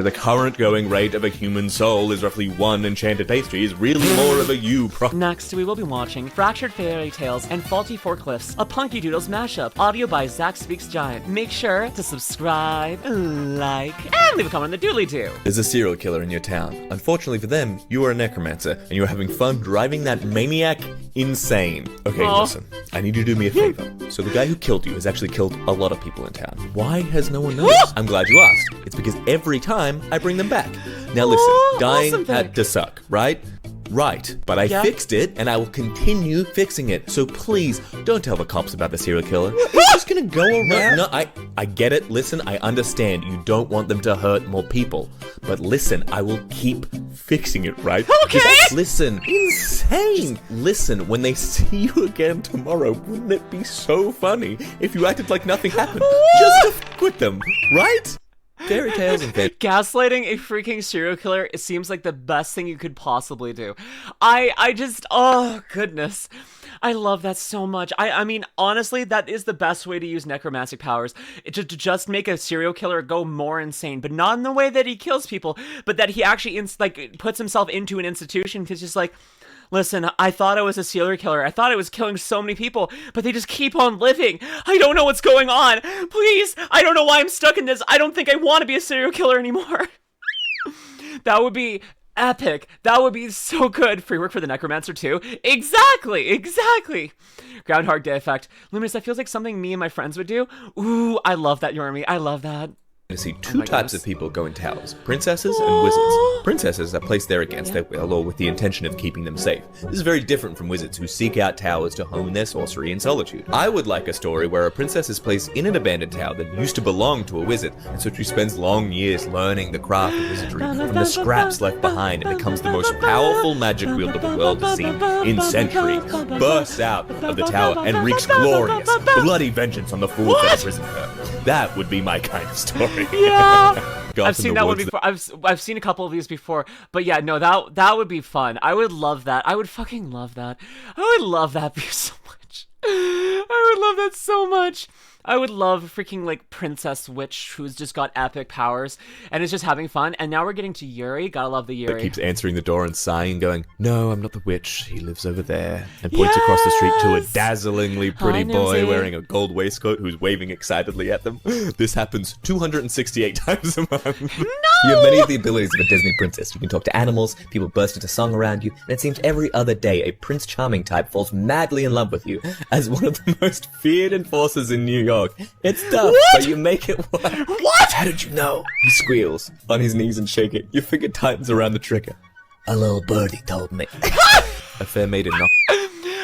The current going rate of a human soul is roughly 1 enchanted pastry is really more of a Next, we will be watching Fractured Fairytales and Faulty Forklifts, a Punkey Doodles mashup, audio by Zach Speaks Giant. Make sure to subscribe, like, and leave a comment on the doodly-doo. There's a serial killer in your town. Unfortunately for them, you are a necromancer, and you are having fun driving that maniac insane. Okay, listen, I need you to do me a favor. So the guy who killed you has actually killed a lot of people in town. Why has no one noticed? I'm glad you asked. It's because every time I bring them back. Now listen, dying had to suck, right? Right, but I fixed it, and I will continue fixing it. So please, don't tell the cops about the serial killer. He's just gonna go around. No, I get it. Listen, I understand. You don't want them to hurt more people. But listen, I will keep fixing it, right? Okay! Just listen. Insane! Listen, when they see you again tomorrow, wouldn't it be so funny if you acted like nothing happened? Just to f with them, right? Fairytales and gaslighting a freaking serial killer, it seems like the best thing you could possibly do. I just, oh goodness. I love that so much. I mean, honestly, that is the best way to use necromantic powers. To just make a serial killer go more insane, but not in the way that he kills people, but that he actually puts himself into an institution, because just like, listen, I thought I was a serial killer. I thought I was killing so many people, but they just keep on living. I don't know what's going on. Please, I don't know why I'm stuck in this. I don't think I want to be a serial killer anymore. That would be epic. That would be so good. Free work for the necromancer too. Exactly. Groundhog Day effect. Luminous, that feels like something me and my friends would do. Ooh, I love that, Yormi. I love that. To see two types of people go in towers, princesses and wizards. Princesses are placed there against their will or with the intention of keeping them safe. This is very different from wizards who seek out towers to hone their sorcery in solitude. I would like a story where a princess is placed in an abandoned tower that used to belong to a wizard, and so she spends long years learning the craft of wizardry from the scraps left behind and becomes the most powerful magic wielder the world has seen in centuries, bursts out of the tower and wreaks glorious, bloody vengeance on the fools that imprisoned her. That would be my kind of story. Yeah, I've seen that one before. I've seen a couple of these before, but yeah, no, that would be fun. I would love that. I would fucking love that. I would love that so much. I would love that so much. I would love freaking like Princess Witch who's just got epic powers and is just having fun. And now we're getting to Yuri. Gotta love the Yuri. That keeps answering the door and sighing, going, "No, I'm not the witch. He lives over there." And points across the street to a dazzlingly pretty boy wearing a gold waistcoat who's waving excitedly at them. This happens 268 times a month. No! You have many of the abilities of a Disney princess. You can talk to animals, people burst into song around you, and it seems every other day a Prince Charming type falls madly in love with you as one of the most feared enforcers in New York. It's tough, but you make it work. What? How did you know? He squeals on his knees and shake it. Your finger tightens around the trigger. A little birdie told me. A fair maiden knock.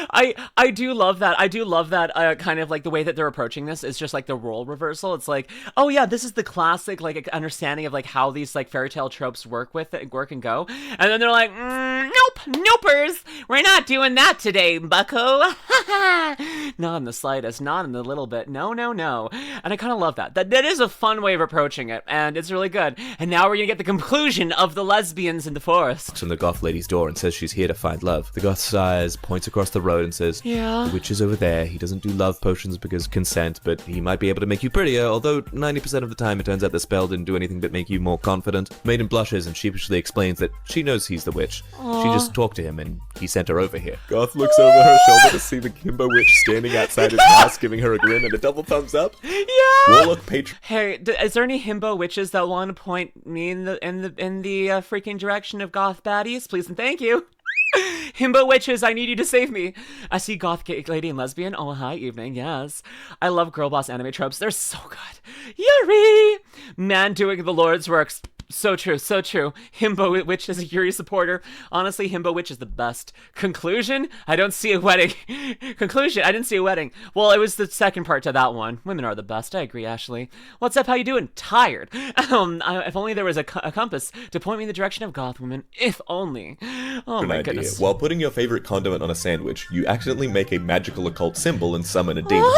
I do love that. I do love that kind of like the way that they're approaching this is just like the role reversal. It's like, oh yeah, this is the classic like understanding of like how these like fairy tale tropes work and go. And then they're like, nopers, we're not doing that today, bucko. Not in the slightest, not in the little bit. No. And I kind of love that. That is a fun way of approaching it, and it's really good. And now we're gonna get the conclusion of the lesbians in the forest. Knocks on the goth lady's door and says she's here to find love. The goth sighs, points across the road and says, "The witch is over there. He doesn't do love potions because consent, but he might be able to make you prettier, although 90% of the time it turns out the spell didn't do anything but make you more confident." Maiden blushes and sheepishly explains that she knows he's the witch. Aww. She just talked to him and he sent her over here. Goth looks over her shoulder to see the Himbo witch standing outside his house giving her a grin and a double thumbs up. Yeah! Warlock patron. Hey, is there any himbo witches that want to point me in the freaking direction of goth baddies? Please and thank you. Himbo witches, I need you to save me. I see goth gay lady and lesbian. Oh, hi, evening. Yes. I love girl boss anime tropes. They're so good. Yuri! Man doing the Lord's works. So true, so true. Himbo Witch is a Yuri supporter. Honestly, Himbo Witch is the best. Conclusion? I don't see a wedding. Conclusion? I didn't see a wedding. Well, it was the second part to that one. Women are the best. I agree, Ashley. What's up? How you doing? Tired. If only there was a compass to point me in the direction of goth women. If only. Oh my goodness. While putting your favorite condiment on a sandwich, you accidentally make a magical occult symbol and summon a demon.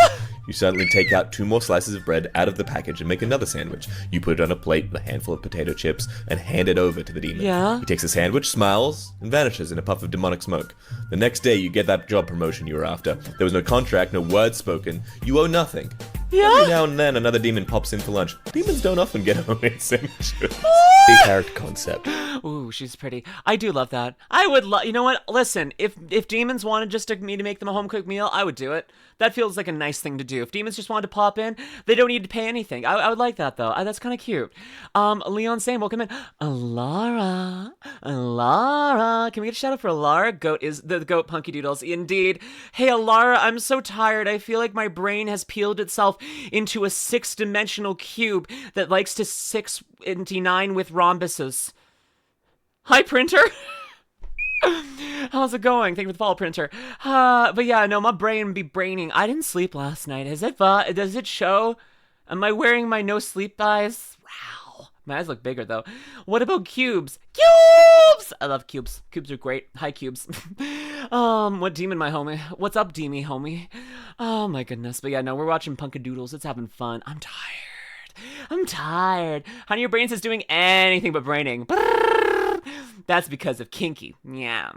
You suddenly take out 2 more slices of bread out of the package and make another sandwich. You put it on a plate with a handful of potato chips and hand it over to the demon. Yeah? He takes the sandwich, smiles, and vanishes in a puff of demonic smoke. The next day, you get that job promotion you were after. There was no contract, no word spoken. You owe nothing. Yeah? Every now and then, another demon pops in for lunch. Demons don't often get homemade sandwiches. character concept. Ooh, she's pretty. I do love that. I would love. You know what? Listen, if demons wanted just me to make them a home cooked meal, I would do it. That feels like a nice thing to do. If demons just wanted to pop in, they don't need to pay anything. I would like that though. That's kind of cute. Leon saying, welcome in. Alara, can we get a shout out for Alara? Goat is the goat. Punkey Doodles, indeed. Hey Alara, I'm so tired. I feel like my brain has peeled itself into a 6-dimensional cube that likes to 6-9 with rhombuses. Hi, printer. How's it going? Thank you for the follow, printer. But yeah, no, my brain be braining. I didn't sleep last night. Does it show? Am I wearing my no sleep eyes? Wow. My eyes look bigger though. What about cubes? Cubes! I love cubes. Cubes are great. Hi, cubes. What demon, my homie? What's up, Deemy, homie? Oh my goodness. But yeah, no, we're watching Punkey Doodles. It's having fun. I'm tired. Honey, your brain is doing anything but braining. That's because of kinky. Yeah.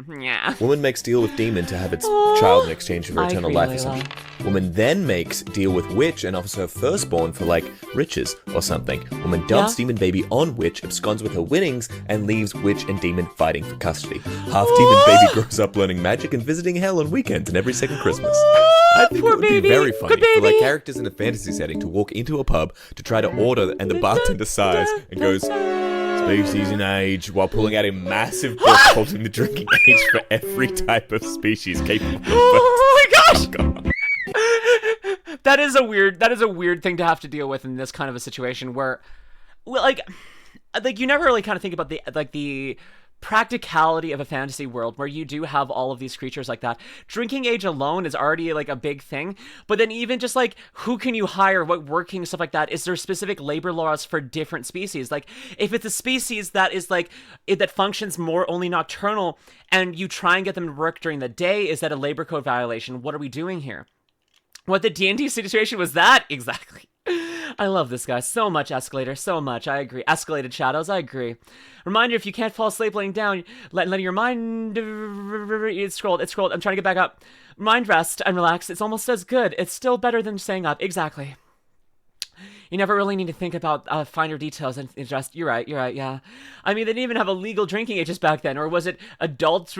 Woman makes deal with demon to have its child in exchange for eternal life or something. Woman then makes deal with witch and offers her firstborn for, like, riches or something. Woman dumps demon baby on witch, absconds with her winnings, and leaves witch and demon fighting for custody. Half demon baby grows up learning magic and visiting hell on weekends and every second Christmas. I think it would be very funny for, like, characters in a fantasy setting to walk into a pub to try to order, and the bartender sighs and goes, species and age, while pulling out a massive book holding the drinking age for every type of species capable of birth. Oh my gosh! That is a weird thing to have to deal with in this kind of a situation where, well, like you never really kind of think about the practicality of a fantasy world where you do have all of these creatures like that. Drinking age alone is already like a big thing, but then even just like who can you hire, what working, stuff like that. Is there specific labor laws for different species? Like if it's a species that is like that functions more only nocturnal and you try and get them to work during the day, is that a labor code violation? What are we doing here? What the D&D situation was that? Exactly. I love this guy so much, Escalator, so much. I agree. Escalated shadows, I agree. Reminder, if you can't fall asleep laying down, letting your mind... It's scrolled. I'm trying to get back up. Mind rest and relax. It's almost as good. It's still better than staying up. Exactly. You never really need to think about finer details and just... You're right, yeah. I mean, they didn't even have a legal drinking ages back then, or was it adults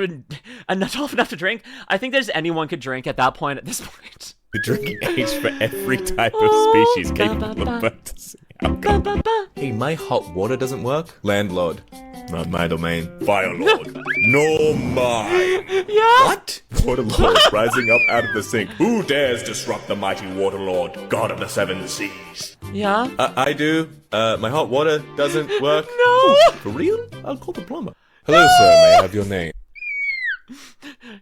adult enough to drink? I think there's anyone could drink at that point, at this point. The drinking age for every type of species capable of purchasing alcohol. Hey, my hot water doesn't work. Landlord. Not my domain. Firelord. No mine. Yeah? What? Waterlord rising up out of the sink. Who dares disrupt the mighty Waterlord, god of the seven seas? Yeah? I do. My hot water doesn't work. No! Oh, for real? I'll call the plumber. Hello, sir. May I have your name?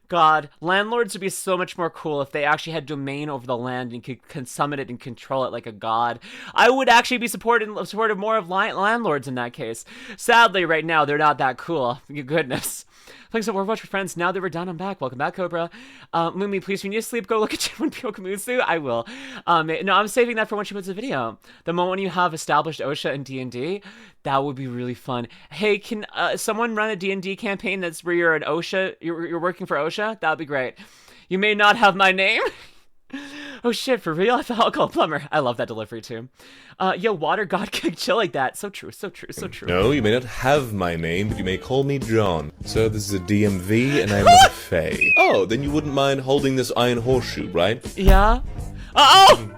God, landlords would be so much more cool if they actually had domain over the land and could summon it and control it like a god. I would actually be supportive more of landlords in that case. Sadly, right now, they're not that cool. Goodness. Thanks for Overwatch for friends. Now that we're done, I'm back. Welcome back, Cobra. Moomy, please, when you sleep, go look at Jinwon Pyokamusu. I will. No, I'm saving that for when she puts a video. The moment when you have established OSHA in D&D, that would be really fun. Hey, can someone run a D&D campaign that's where you're an OSHA, you're working for OSHA? That would be great. You may not have my name. Oh shit, for real? I thought I'll call a plumber. I love that delivery too. Yo, water god can chill like that. So true. No, you may not have my name, but you may call me John. So this is a DMV, and I'm not a fae. Oh, then you wouldn't mind holding this iron horseshoe, right? Yeah? Uh-oh!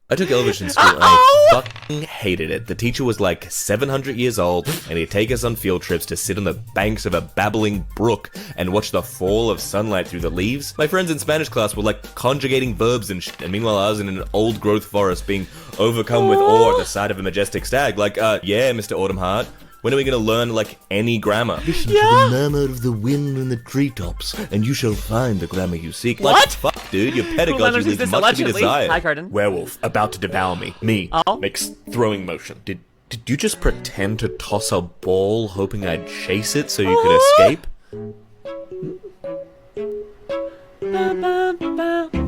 I took Elvish in school, and I fucking hated it. The teacher was like 700 years old, and he'd take us on field trips to sit on the banks of a babbling brook and watch the fall of sunlight through the leaves. My friends in Spanish class were like conjugating verbs and shit, and meanwhile I was in an old-growth forest being overcome with awe at the sight of a majestic stag. Like, yeah, Mr. Autumnheart. When are we going to learn, like, any grammar? Listen to the murmur of the wind in the treetops, and you shall find the grammar you seek. What? Like, fuck, dude, your pedagogy leaves much to be desired. Hi, Carden. Werewolf, about to devour me. Me. Oh? Makes throwing motion. Did you just pretend to toss a ball hoping I'd chase it so you could escape?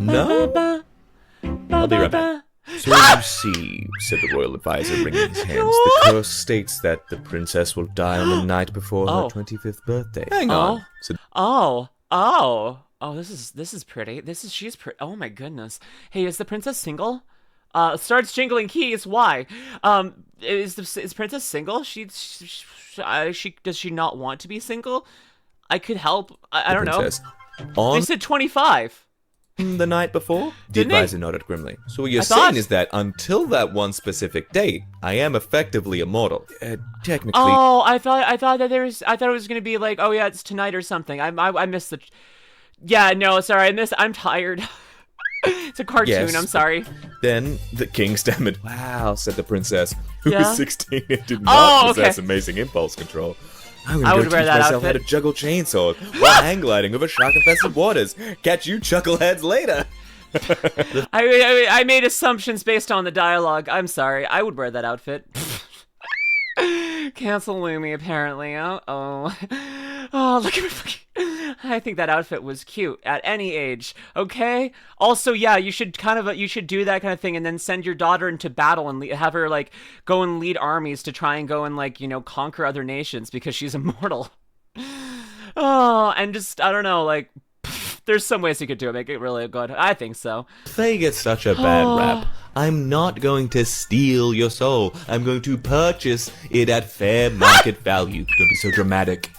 No? I'll be right back. So you see, said the royal advisor, wringing his hands, the curse states that the princess will die on the night before her 25th birthday. Hang on. Said, Oh, this is pretty. She's pretty. Oh my goodness. Hey, is the princess single? Starts jingling keys. Why? Is Princess single? Does she not want to be single? I could help. I don't know. Princess. They On said 25. the night before? The Didn't they? advisor nodded grimly. So what you're I thought- saying is that until that one specific date, I am effectively immortal. Technically. Oh, I thought that I thought it was gonna be like, oh yeah, it's tonight or something. I missed the. Yeah, no, sorry, I'm tired. It's a cartoon. Yes. I'm sorry. Then the king stammered. Wow, said the princess, who Yeah? was 16 and did not Oh, possess okay. amazing impulse control. I'm I gonna would go wear teach that myself how outfit. to juggle chainsaws while hang gliding over shark-infested waters. Catch you chuckleheads later. I made assumptions based on the dialogue. I'm sorry. I would wear that outfit. Cancel Lumi, apparently. Oh, look at me. I think that outfit was cute at any age. Okay. Also, yeah, you should do that kind of thing, and then send your daughter into battle and have her like go and lead armies to try and go and like conquer other nations because she's immortal. Oh, and just I don't know, like. There's some ways you could do it, make it really good. I think so. They get such a bad rap. I'm not going to steal your soul. I'm going to purchase it at fair market value. Don't be so dramatic.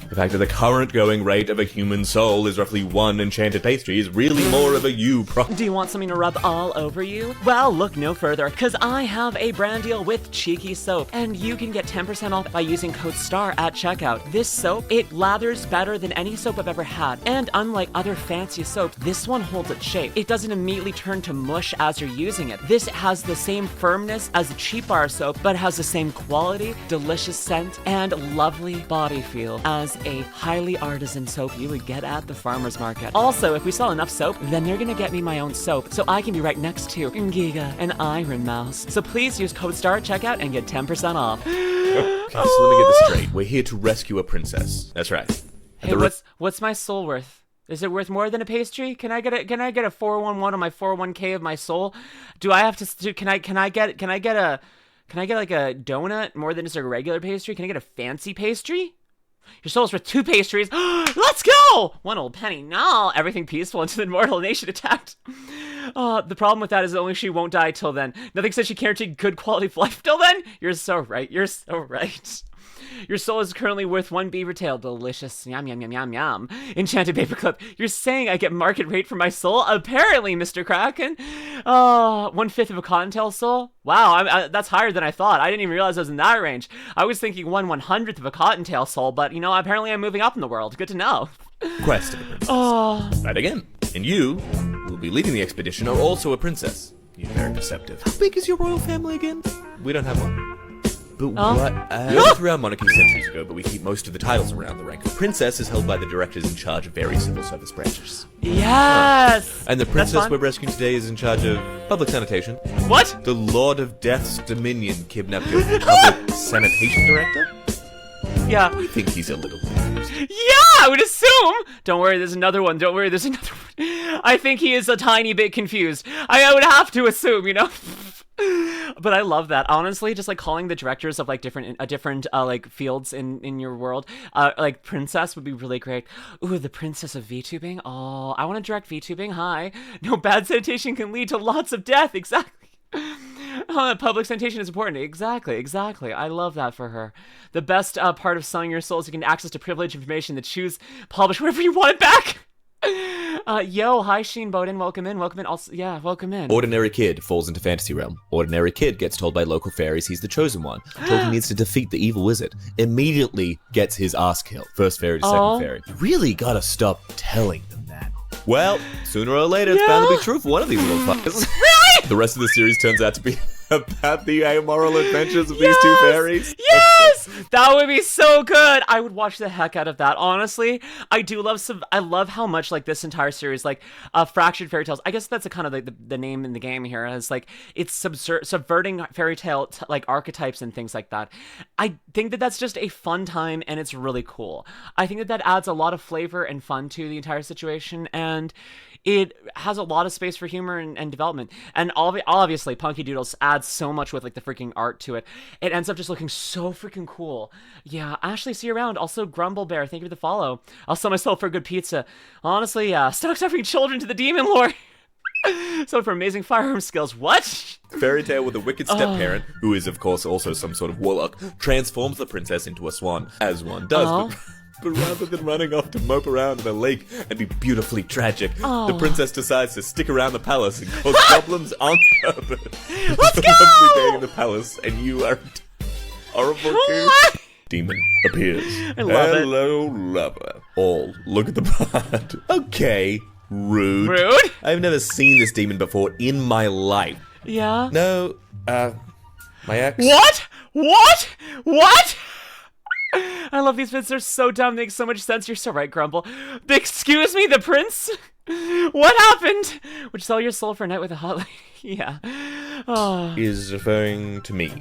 The fact that the current going rate of a human soul is roughly 1 enchanted pastry is really more of a you problem. Do you want something to rub all over you? Well, look no further, because I have a brand deal with Cheeky Soap, and you can get 10% off by using code STAR at checkout. This soap, it lathers better than any soap I've ever had, and unlike other fancy soaps, this one holds its shape. It doesn't immediately turn to mush as you're using it. This has the same firmness as a cheap bar soap, but has the same quality, delicious scent, and lovely body feel as a highly artisan soap you would get at the farmer's market. Also, if we sell enough soap, then they're gonna get me my own soap, so I can be right next to Giga and Iron Mouse. So please use code STAR at checkout and get 10% off. Okay, so let me get this straight. We're here to rescue a princess. That's right. Hey, what's my soul worth? Is it worth more than a pastry? Can I get a 411 on my 401k of my soul? Do I have to can I get like a donut more than just a regular pastry? Can I get a fancy pastry? Your soul's worth 2 pastries. Let's go! 1 old penny. No, everything peaceful until the immortal nation attacked. The problem with that is only she won't die till then. Nothing says she guaranteed good quality of life till then. You're so right. You're so right. Your soul is currently worth 1 beaver tail. Delicious. Yum, yum, yum, yum, yum. Enchanted paperclip. You're saying I get market rate for my soul? Apparently, Mr. Kraken. 1/5 of a cottontail soul? Wow, that's higher than I thought. I didn't even realize I was in that range. I was thinking 1/100th of a cottontail soul, but, apparently I'm moving up in the world. Good to know. Quest of a princess. Right again. And you, who will be leading the expedition, are also a princess. You're very perceptive. How big is your royal family again? We don't have one. But what? Throughout monarchy centuries ago, but we keep most of the titles around the rank. The princess is held by the directors in charge of various civil service branches. Yes! And the princess we're rescuing today is in charge of public sanitation. What? The Lord of Death's Dominion kidnapped your public sanitation director? Yeah. I think he's a little confused. Yeah, I would assume. Don't worry, there's another one. Don't worry, there's another one. I think he is a tiny bit confused. I would have to assume, But I love that. Honestly, just like calling the directors of like different like fields in your world, like princess would be really great. Ooh, the princess of VTubing. Oh, I want to direct VTubing. Hi. No, bad sanitation can lead to lots of death. Exactly. Public sanitation is important. Exactly. I love that for her. The best part of selling your soul is you can access to privileged information to choose, publish whatever you want it back. Yo, hi Sheen Bowden, welcome in. Also, yeah, welcome in. Ordinary kid falls into fantasy realm. Ordinary kid gets told by local fairies he's the chosen one. Told he needs to defeat the evil wizard. Immediately gets his ass killed. First fairy to second fairy. You really gotta stop telling them that. Well, sooner or later, it's bound to be true for one of these little fuckers. Really? The rest of the series turns out to be about the amoral adventures of these 2 fairies. Yes! That would be so good. I would watch the heck out of that. Honestly, I love how much like this entire series, like Fractured Fairytales. I guess that's a kind of like the name in the game here. Is like it's subverting fairy tale like archetypes and things like that. I think that that's just a fun time and it's really cool. I think that adds a lot of flavor and fun to the entire situation, and it has a lot of space for humor and development. And obviously, Punkey Doodles adds so much with like the freaking art to it. It ends up just looking so freaking cool. Yeah, Ashley, see you around. Also, Grumble Bear, thank you for the follow. I'll sell myself for a good pizza. Honestly, stop suffering children to the demon lord. So for amazing firearm skills, what? Fairy tale with a wicked step-parent, who is of course also some sort of warlock, transforms the princess into a swan, as one does, but rather than running off to mope around in a lake and be beautifully tragic, the princess decides to stick around the palace and cause goblins on purpose. Let's It's go! a lovely day in the palace, and you are horrible kid. Demon appears. I love it. Hello, lover. All look at the part. Okay, rude. Rude? I've never seen this demon before in my life. Yeah? No, my ex. What? What? What? I love these bits. They're so dumb. They make so much sense. You're so right, Grumble. Excuse me, the prince? What happened? Would you sell your soul for a night with a hot lady? Yeah. Oh. Is referring to me.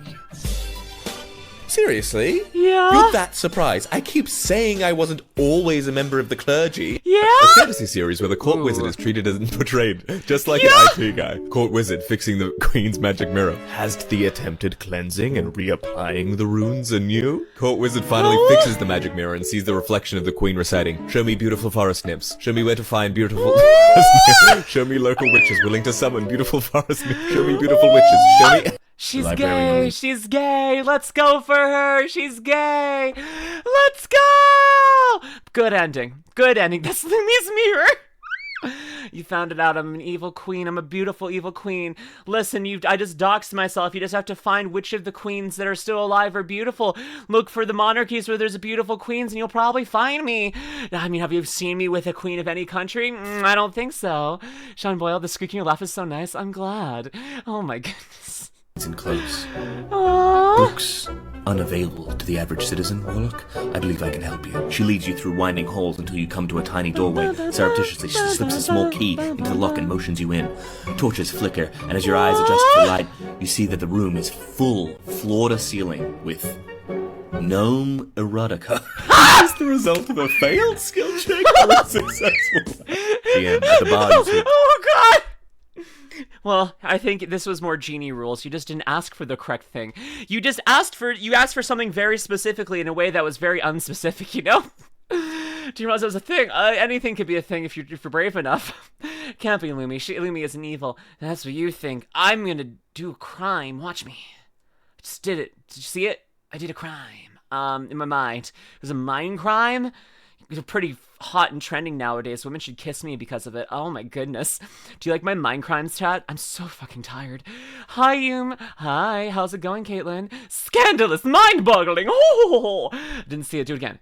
Seriously? Yeah? You're that surprised. I keep saying I wasn't always a member of the clergy. Yeah? A fantasy series where the court wizard is treated and portrayed just like an IT guy. Court wizard fixing the queen's magic mirror. Has the attempted cleansing and reapplying the runes anew? Court wizard finally fixes the magic mirror and sees the reflection of the queen reciting, "Show me beautiful forest nymphs. Show me where to find beautiful forest nymphs. Show me local witches willing to summon beautiful forest nymphs. Show me beautiful witches. Show me..." She's Librarian. gay. She's gay. Let's go for her. She's gay. Let's go. Good ending. Good ending. That's Lumi's mirror. You found it out. I'm an evil queen. I'm a beautiful evil queen. Listen, I just doxed myself. You just have to find which of the queens that are still alive are beautiful. Look for the monarchies where there's a beautiful queens and you'll probably find me. I mean, have you seen me with a queen of any country? I don't think so. Sean Boyle, the squeaking laugh is so nice. I'm glad. Oh my goodness. In close. Aww. Books unavailable to the average citizen, Warlock. I believe I can help you. She leads you through winding halls until you come to a tiny doorway. Surreptitiously, she slips a small key into the lock and motions you in. Torches flicker, and as your eyes adjust to the light, you see that the room is full, floor to ceiling, with gnome erotica. Is the result of a failed skill check or a successful? The end. At the bar, you see. Oh god! Well, I think this was more genie rules. You just didn't ask for the correct thing. You asked for something very specifically in a way that was very unspecific, you know? Do you realize that was a thing? Anything could be a thing if you're brave enough. Can't be Lumi. Lumi isn't evil. That's what you think. I'm gonna do a crime. Watch me. I just did it. Did you see it? I did a crime. In my mind. It was a mind crime. It's pretty hot and trending nowadays. Women should kiss me because of it. Oh my goodness. Do you like my mind crimes chat? I'm so fucking tired. Hi, Yum. Hi. How's it going, Caitlin? Scandalous. Mind-boggling. Oh! Didn't see it. Do it again.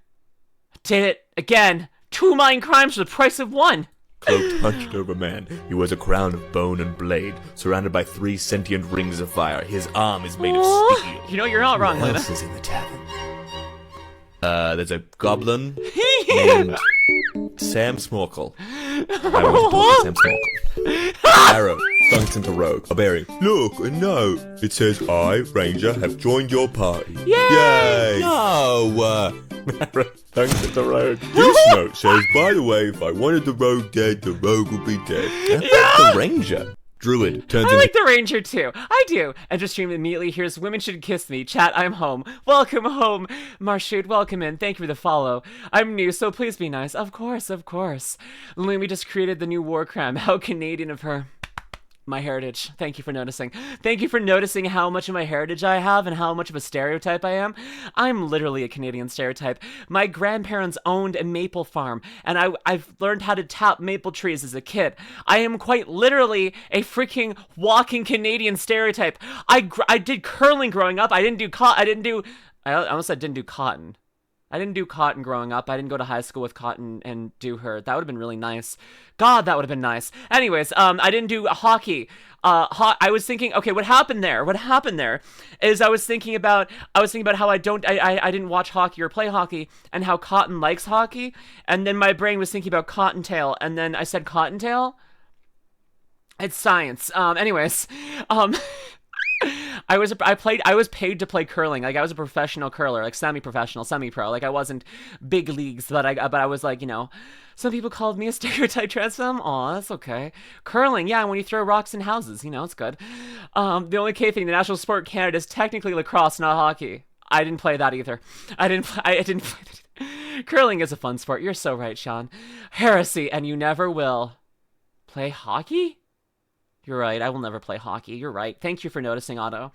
Did it again. 2 mind crimes for the price of 1. Cloaked, hunched over man. He wears a crown of bone and blade, surrounded by 3 sentient rings of fire. His arm is made of steel. You know, you're not wrong, Who Luna. else is in the tavern? There's a goblin named Sam Snorkel. I want to talk to Sam Snorkel. Arrow dunks into Rogue. Barbarian. Look, a note. It says, "I, Ranger, have joined your party." Yay! No! Arrow dunks into Rogue. This note says, "By the way, if I wanted the Rogue dead, the Rogue would be dead." That's the Ranger. Druid turns I into like the Ranger too. I do. Enter stream immediately hears "Women should kiss me." Chat, I'm home. Welcome home. Marshoot, welcome in. Thank you for the follow. I'm new, so please be nice. Of course, of course. Lumi just created the new war crime. How Canadian of her. My heritage. Thank you for noticing. Thank you for noticing how much of my heritage I have and how much of a stereotype I am. I'm literally a Canadian stereotype. My grandparents owned a maple farm, and I've learned how to tap maple trees as a kid. I am quite literally a freaking walking Canadian stereotype. I did curling growing up. I almost said didn't do cotton. I didn't do cotton growing up. I didn't go to high school with cotton and do her. That would have been really nice. God, that would have been nice. Anyways, I didn't do hockey. I was thinking, okay, what happened there is I was thinking about how I didn't watch hockey or play hockey and how Cotton likes hockey. And then my brain was thinking about Cottontail. And then I said Cottontail. It's science. Anyways, I was paid to play curling. Like I was a professional curler, like semi-professional, semi-pro. Like I wasn't big leagues, but I was like, you know, some people called me a stereotype trans femme. Aw, that's okay. Curling, yeah, when you throw rocks in houses, you know, it's good. The only K thing, the national sport in Canada is technically lacrosse, not hockey. I didn't play that either. I didn't play that either. Curling is a fun sport. You're so right, Sean. Heresy, and you never will. Play hockey? You're right. I will never play hockey. You're right. Thank you for noticing, Otto.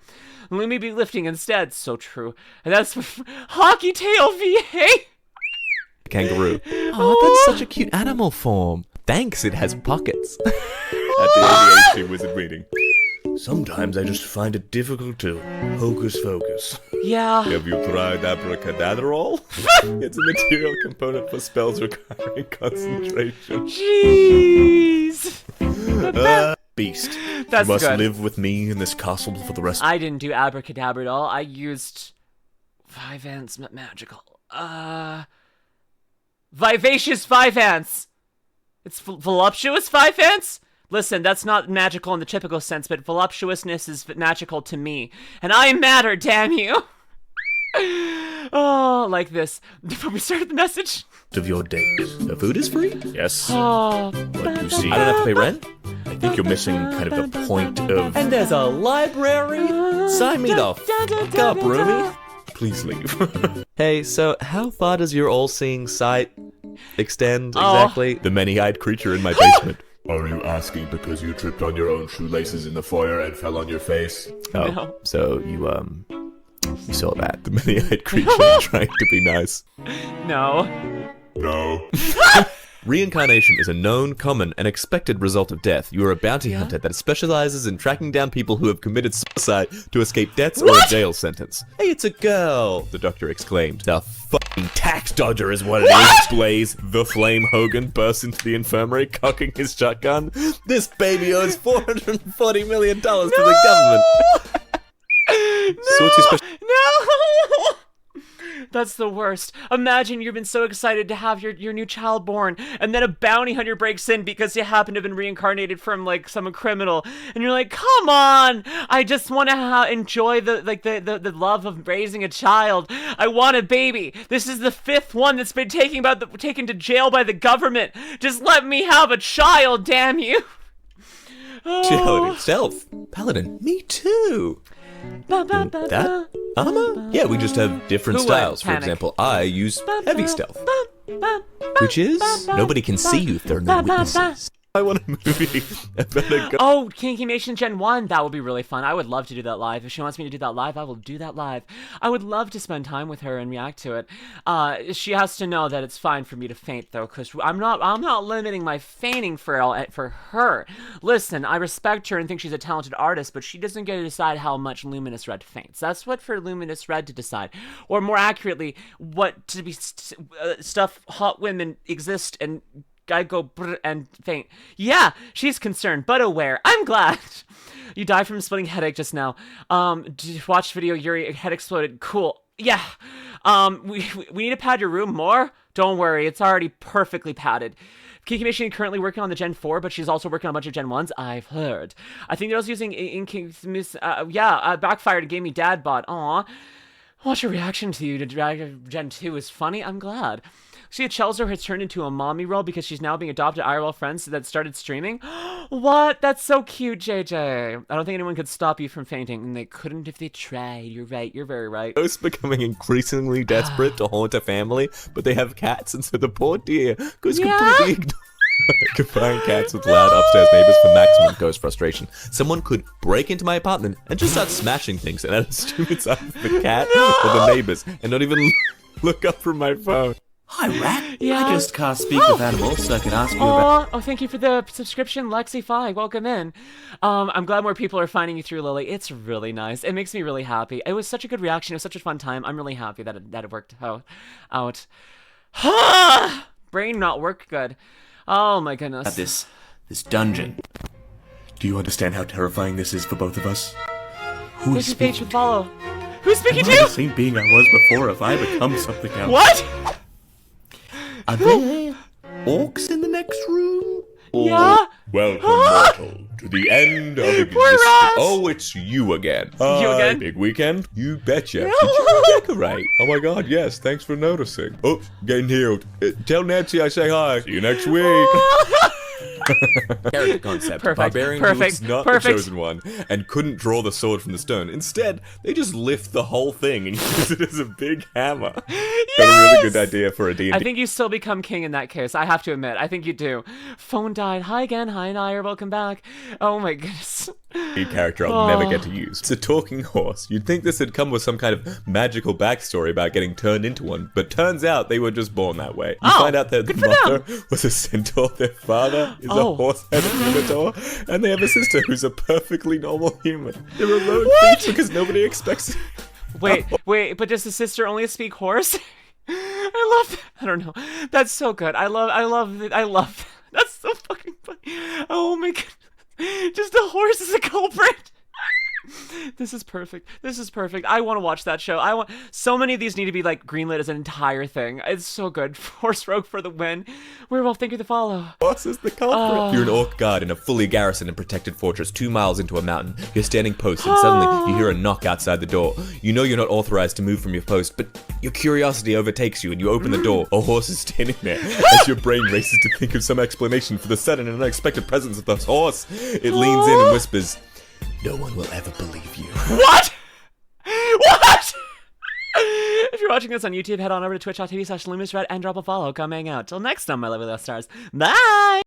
Let me be lifting instead. So true. And that's Hockey Tail VA. Kangaroo. Oh, that's such a cute animal form. Thanks, it has pockets. At the ADHD wizard reading. Sometimes I just find it difficult to hocus focus. Yeah. Have you tried abracadaderol? It's a material component for spells requiring concentration. Jeez. Beast. That's you must good. live with me in this castle for the rest of I didn't do abracadabra at all. I used 5 ants magical. Vivacious 5 ants. It's voluptuous 5 ants? Listen, that's not magical in the typical sense, but voluptuousness is magical to me. And I matter, damn you! Oh, like this. Before we start the message. of your days. The food is free? Yes. Oh. But you see, I don't have to pay rent? I think you're missing kind of the point of... And there's a library? Sign me the fuck up, roomie. Please leave. Hey, so how far does your all-seeing sight extend exactly? The many-eyed creature in my basement. Are you asking because you tripped on your own shoelaces in the foyer and fell on your face? Oh, No. so you saw that. The many-eyed creature trying to be nice. No. No. Reincarnation is a known, common, and expected result of death. You are a bounty hunter that specializes in tracking down people who have committed suicide to escape deaths or a jail sentence. Hey, it's a girl! The doctor exclaimed. The fucking tax dodger is what it is. Blaze, the Flame Hogan, bursts into the infirmary, cocking his shotgun. This baby owes $440 million to the government. So what's your special... No! That's the worst. Imagine you've been so excited to have your new child born, and then a bounty hunter breaks in because you happen to have been reincarnated from like some criminal, and you're like, "Come on! I just want to enjoy the love of raising a child. I want a baby. This is the 5th one that's been taken to jail by the government. Just let me have a child, damn you!" Jail itself. Paladin, me too. That armor? Yeah, we just have different Who would styles. For panic? example, I use heavy stealth, which is nobody can see you if there are no witnesses. I want a movie about a girl. Oh, Kinky Nation Gen 1, that would be really fun. I would love to do that live. If she wants me to do that live, I will do that live. I would love to spend time with her and react to it. She has to know that it's fine for me to faint, though, because I'm not limiting my fainting for her. Listen, I respect her and think she's a talented artist, but she doesn't get to decide how much LuminusRed faints. That's what for LuminusRed to decide. Or more accurately, what to be stuff hot women exist and I go brr and faint. Yeah, she's concerned, but aware. I'm glad. You died from a splitting headache just now. Watched video, Yuri, head exploded. Cool. Yeah. We need to pad your room more? Don't worry, it's already perfectly padded. Kiki Machine currently working on the Gen 4, but she's also working on a bunch of Gen 1s, I've heard. I think they're also using backfired and gave me dad bod. Aw. Watch your reaction to you to drag Gen 2 is funny. I'm glad. See, Chelser has turned into a mommy role because she's now being adopted IRL friends that started streaming. What? That's so cute, JJ. I don't think anyone could stop you from fainting, and they couldn't if they tried. You're right. You're very right. Ghosts becoming increasingly desperate to haunt a family, but they have cats, and so the poor dear goes completely ignored. Confined cats with loud upstairs neighbors for maximum ghost frustration. Someone could break into my apartment and just start smashing things, and I'd assume it's either the cat or the neighbors, and not even look up from my phone. Hi, Rat. Yeah. I just can't speak with animals, so I can ask you about... Oh, thank you for the subscription, Lexi5. Welcome in. I'm glad more people are finding you through, Lily. It's really nice. It makes me really happy. It was such a good reaction. It was such a fun time. I'm really happy that it worked out. Brain not work good. Oh my goodness. this dungeon. Do you understand how terrifying this is for both of us? Who is There's a page to speaking? follow. Who's speaking Am I the to? same being I was before if I become something else? What? Are there orcs in the next room? Or... Yeah? Welcome, mortal, to the end of existence. Ross. Oh, it's you again. You again? Big weekend? You betcha. Did you decorate? Oh my god, yes. Thanks for noticing. Oh, getting healed. Tell Nancy I say hi. See you next week. Character concept. Perfect, Barbarian perfect, who was not perfect. the chosen one and couldn't draw the sword from the stone. Instead, they just lift the whole thing and use it as a big hammer. Got a really good idea for a D&D. I think you still become king in that case. I have to admit. I think you do. Phone died. Hi again. Hi, Nair. Welcome back. Oh my goodness. Character I'll never get to use. It's a talking horse. You'd think this had come with some kind of magical backstory about getting turned into one, but turns out they were just born that way. You find out that their mother was a centaur, their father is a horse-headed minotaur, and they have a sister who's a perfectly normal human. They're a road thief because nobody expects it. Wait, but does the sister only speak horse? I love that. I don't know. That's so good. I love it. That's so fucking funny. Oh my god. Just a horse is a culprit. This is perfect. This is perfect. I want to watch that show. So many of these need to be like greenlit as an entire thing. It's so good. Horse rogue for the win. Werewolf, thank you to follow. Horse is the culprit. You're an orc guard in a fully garrisoned and protected fortress 2 miles into a mountain. You're standing post and suddenly you hear a knock outside the door. You know you're not authorized to move from your post, but your curiosity overtakes you and you open the door. A horse is standing there. As your brain races to think of some explanation for the sudden and unexpected presence of the horse, it leans in and whispers, "No one will ever believe you." What? What? If you're watching this on YouTube, head on over to twitch.tv/LuminusRed and drop a follow. Come hang out. Till next time, my lovely little stars. Bye!